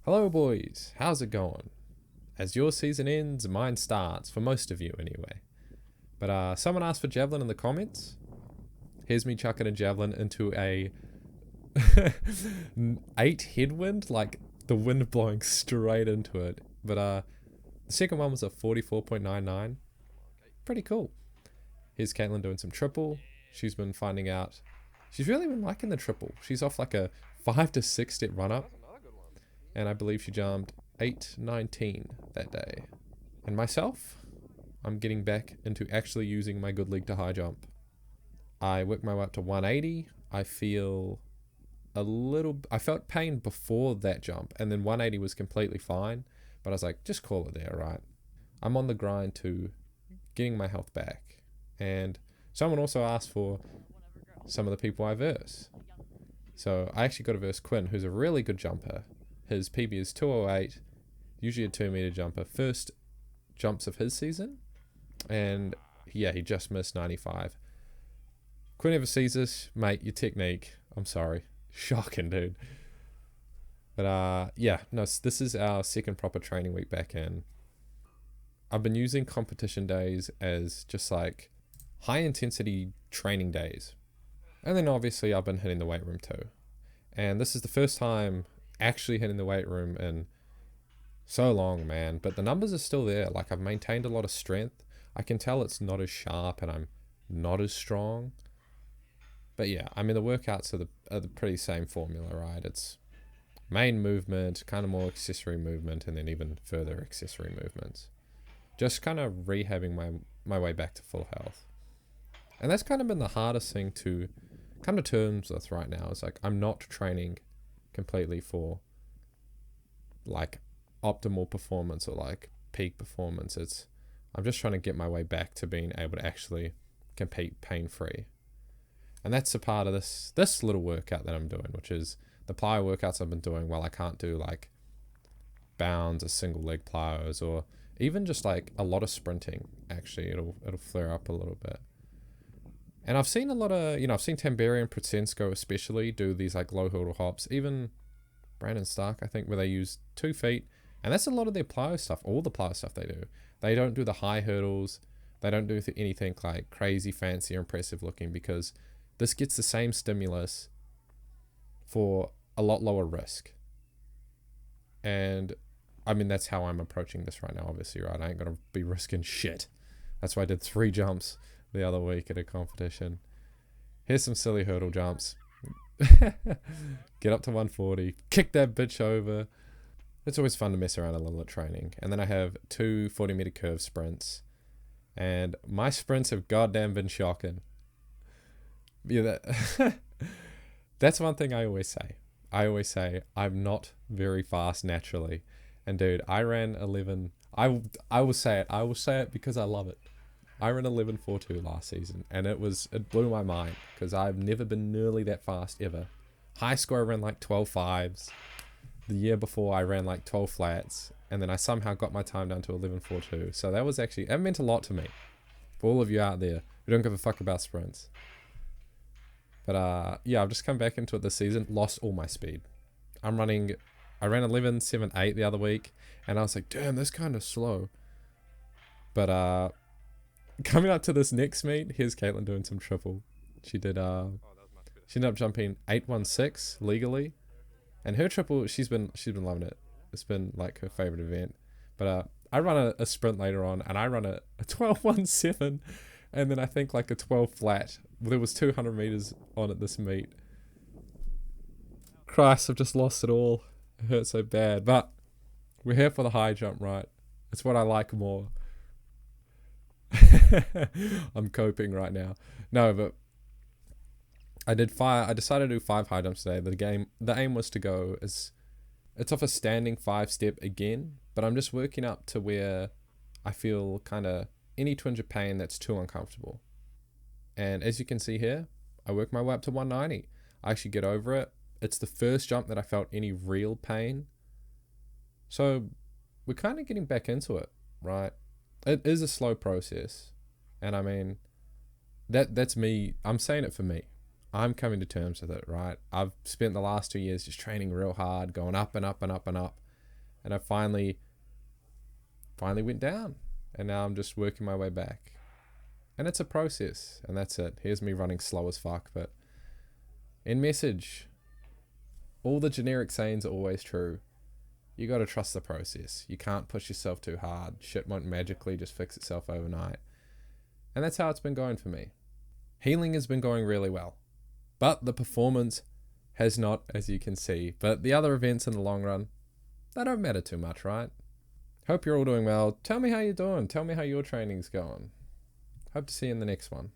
Hello boys, how's it going? As your season ends, mine starts, for most of you anyway. But someone asked for javelin in the comments. Here's me chucking a javelin into a 8 headwind, like the wind blowing straight into it. But the second one was a 44.99. Pretty cool. Here's Caitlin doing some triple. She's been finding out, she's really been liking the triple. She's off like a 5 to 6 step run up. And I believe she jumped 8.19 that day. And myself, I'm getting back into actually using my good leg to high jump. I worked my way up to 180. I felt pain before that jump, and then 180 was completely fine. But I was like, just call it there, right? I'm on the grind to getting my health back. And someone also asked for some of the people I verse. So I actually got to verse Quinn, who's a really good jumper. His PB is 208, usually a 2-meter jumper. First jumps of his season, and yeah, he just missed 95. Quinn ever sees this, mate, your technique, I'm sorry, shocking, dude. But yeah, no, this is our second proper training week back in. I've been using competition days as just like high intensity training days. And then obviously I've been hitting the weight room too. And this is the first time actually hitting the weight room in so long, man. But the numbers are still there. Like, I've maintained a lot of strength. I can tell it's not as sharp and I'm not as strong. But yeah, I mean, the workouts are the pretty same formula, right? It's main movement, kind of more accessory movement, and then even further accessory movements. Just kind of rehabbing my way back to full health. And that's kind of been the hardest thing to come to terms with right now. Is like, I'm not training completely for like optimal performance or like peak performance. I'm just trying to get my way back to being able to actually compete pain-free. And that's a part of this little workout that I'm doing, which is the plyo workouts I've been doing while I can't do like bounds or single leg plyos, or even just like a lot of sprinting. Actually, it'll flare up a little bit. And I've seen a lot of, I've seen Tamberi and Prasensko especially do these like low hurdle hops. Even Brandon Stark, I think, where they use 2 feet. And that's a lot of their plyo stuff, all the plyo stuff they do. They don't do the high hurdles. They don't do anything like crazy, fancy, or impressive looking, because this gets the same stimulus for a lot lower risk. And I mean, that's how I'm approaching this right now, obviously, right? I ain't going to be risking shit. That's why I did 3 jumps the other week at a competition. Here's some silly hurdle jumps. Get up to 140, kick that bitch over. It's always fun to mess around a little at training. And then I have 2 40-meter curve sprints, and my sprints have goddamn been shocking. Yeah, that's one thing I always say. I always say I'm not very fast naturally, and dude, I ran 11. I will say it. I will say it because I love it. I ran 11.42 last season, and it blew my mind, because I've never been nearly that fast ever. High score, I ran like 12.5s. The year before, I ran like 12 flats, and then I somehow got my time down to 11.42. So that meant a lot to me. For all of you out there who don't give a fuck about sprints. But yeah, I've just come back into it this season, lost all my speed. I ran 11.78 the other week, and I was like, damn, that's kind of slow. But coming up to this next meet, here's Caitlin doing some triple. She ended up jumping 8.16 legally, and her triple, she's been loving it. It's been like her favorite event. But I run a sprint later on, and I run a 12.17, and then I think like a 12 flat. There was 200 meters on at this meet. Christ, I've just lost it all. It hurts so bad. But we're here for the high jump, right? It's what I like more. I'm coping right now. No, but I decided to do 5 high jumps today. The aim was to go it's off a standing 5-step again, but I'm just working up to where I feel kind of any twinge of pain that's too uncomfortable. And as you can see here, I work my way up to 190. I actually get over it. It's the first jump that I felt any real pain. So we're kind of getting back into it, right? It is a slow process. And I mean, that's me. I'm saying it for me. I'm coming to terms with it, right? I've spent the last 2 years just training real hard, going up and up and up and up. And I finally went down, and now I'm just working my way back. And it's a process, and that's it. Here's me running slow as fuck, but in message, all the generic sayings are always true. You got to trust the process. You can't push yourself too hard. Shit won't magically just fix itself overnight. And that's how it's been going for me. Healing has been going really well, but the performance has not, as you can see. But the other events in the long run, they don't matter too much, right? Hope you're all doing well. Tell me how you're doing. Tell me how your training's going. Hope to see you in the next one.